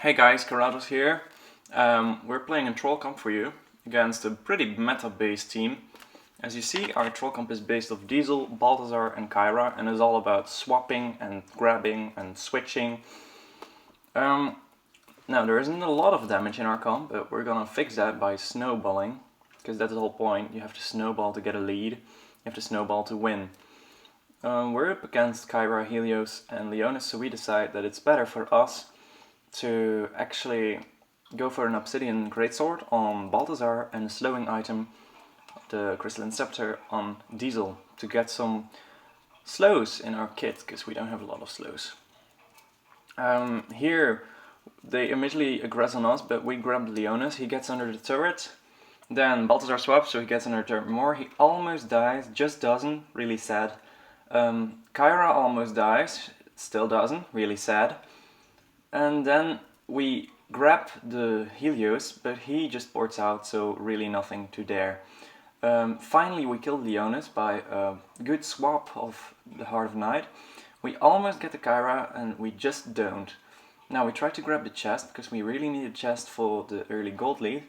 Hey guys, Keratos here. We're playing a troll comp for you against a pretty meta-based team. As you see, our troll comp is based off Diesel, Balthazar and Kyra and is all about swapping and grabbing and switching. Now there isn't a lot of damage in our comp, but we're gonna fix that by snowballing, because that's the whole point. You have to snowball to get a lead, you have to snowball to win. We're up against Kyra, Helios and Leonis, so we decide that it's better for us to actually go for an Obsidian Greatsword on Balthazar and a slowing item, the Crystalline Scepter, on Diesel to get some slows in our kit, because we don't have a lot of slows. Here they immediately aggress on us, but we grab Leonis, he gets under the turret, then Balthazar swaps, so he gets under the turret more, he almost dies, just doesn't, really sad. Kyra almost dies, still doesn't, really sad. And then we grab the Helios, but he just ports out, so really nothing to dare. Finally we kill Leonis by a good swap of the Heart of Night. We almost get the Kyra and we just don't. Now we try to grab the chest, because we really need a chest for the early gold lead.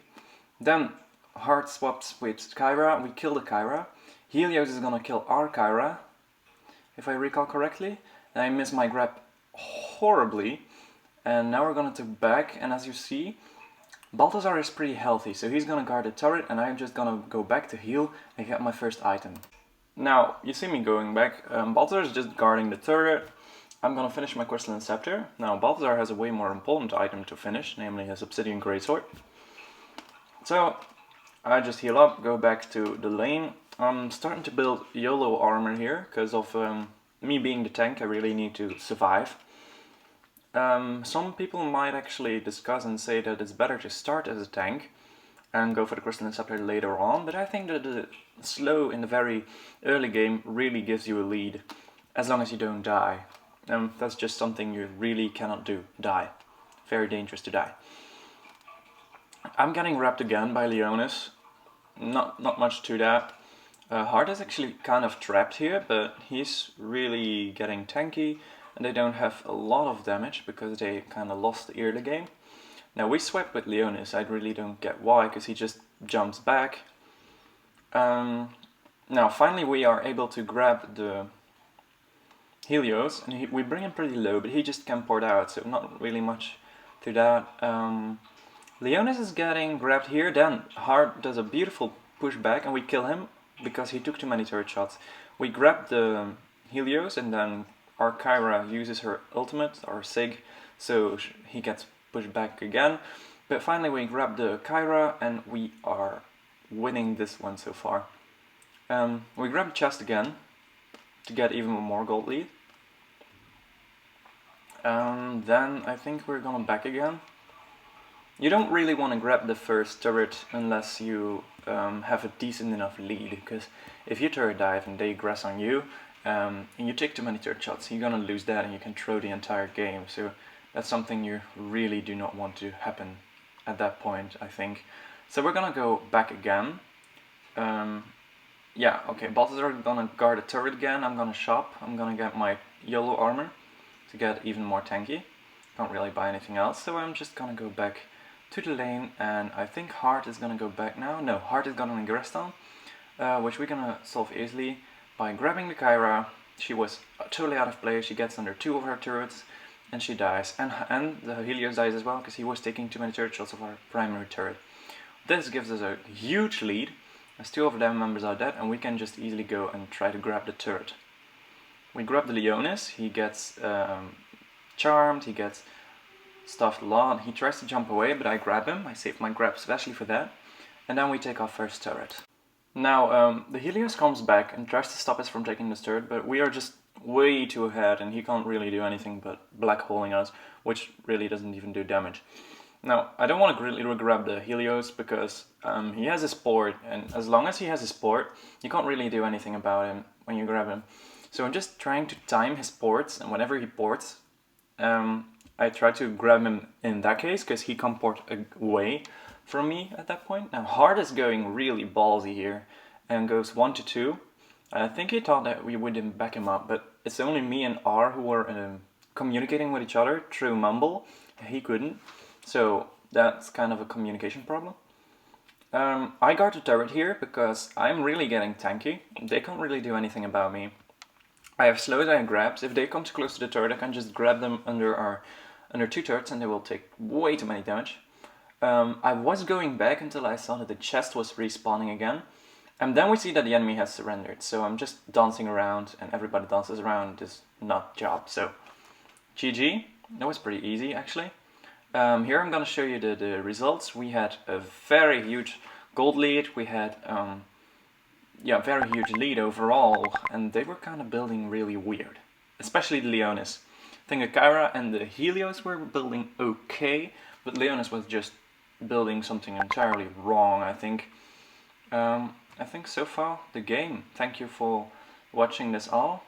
Then Heart swaps with Kyra, we kill the Kyra. Helios is gonna kill our Kyra, if I recall correctly. And I miss my grab horribly. And now we're gonna take back, and as you see, Balthazar is pretty healthy, so he's gonna guard the turret and I'm just gonna go back to heal and get my first item. Now, you see me going back, Balthazar is just guarding the turret. I'm gonna finish my Crystalline Scepter. Now, Balthazar has a way more important item to finish, namely his Obsidian Greatsword. So, I just heal up, go back to the lane. I'm starting to build YOLO armor here, because of me being the tank, I really need to survive. Some people might actually discuss and say that it's better to start as a tank and go for the Crystalline Scepter later on, but I think that the slow in the very early game really gives you a lead, as long as you don't die. That's just something you really cannot do, die. Very dangerous to die. I'm getting wrapped again by Leonis, not much to that. Heart is actually kind of trapped here, but he's really getting tanky. And they don't have a lot of damage because they kind of lost the early game. Now we swept with Leonis, I really don't get why, because he just jumps back. Now finally we are able to grab the Helios, and we bring him pretty low, but he just can port out, so not really much to that. Leonis is getting grabbed here, then Heart does a beautiful pushback and we kill him because he took too many turret shots. We grab the Helios and then our Kyra uses her ultimate, our Sig, so he gets pushed back again. But finally we grab the Kyra and we are winning this one so far. We grab the chest again to get even more gold lead. Then I think we're gonna back again. You don't really want to grab the first turret unless you have a decent enough lead, because if you turret dive and they aggress on you, and you take too many turret shots, you're gonna lose that and you can throw the entire game. So that's something you really do not want to happen at that point, I think. So we're gonna go back again. Yeah, okay, Balthazar is gonna guard the turret again. I'm gonna shop. I'm gonna get my YOLO armor to get even more tanky. Can't really buy anything else, so I'm just gonna go back to the lane, and I think Heart is gonna go back now. No, Heart is gonna ingress down, which we're gonna solve easily by grabbing the Kyra. She was totally out of play, she gets under 2 of her turrets and she dies. And the Helios dies as well, because he was taking too many turret shots of our primary turret. This gives us a huge lead, as 2 of them members are dead, and we can just easily go and try to grab the turret. We grab the Leonis, he gets charmed, he gets stuffed a lot, he tries to jump away, but I grab him, I save my grab especially for that. And then we take our first turret. Now, the Helios comes back and tries to stop us from taking this turret, but we are just way too ahead and he can't really do anything but black holing us, which really doesn't even do damage. Now, I don't want to really grab the Helios because he has his port, and as long as he has his port, you can't really do anything about him when you grab him. So I'm just trying to time his ports, and whenever he ports, I try to grab him in that case, because he can't port away from me at that point. Now Heart is going really ballsy here and goes 1-2. I think he thought that we wouldn't back him up, but it's only me and R who were communicating with each other through Mumble. He couldn't. So that's kind of a communication problem. I guard the turret here because I'm really getting tanky. They can't really do anything about me. I have slow down grabs. If they come too close to the turret, I can just grab them under two turrets and they will take way too many damage. I was going back until I saw that the chest was respawning again. And then we see that the enemy has surrendered. So I'm just dancing around and everybody dances around this nut job. So GG. That was pretty easy actually. Here I'm gonna show you the results. We had a very huge gold lead. We had yeah, very huge lead overall, and they were kind of building really weird, especially the Leonis. I think the Kyra and the Helios were building okay, but Leonis was just building something entirely wrong, I think. I think so far the game. Thank you for watching this all.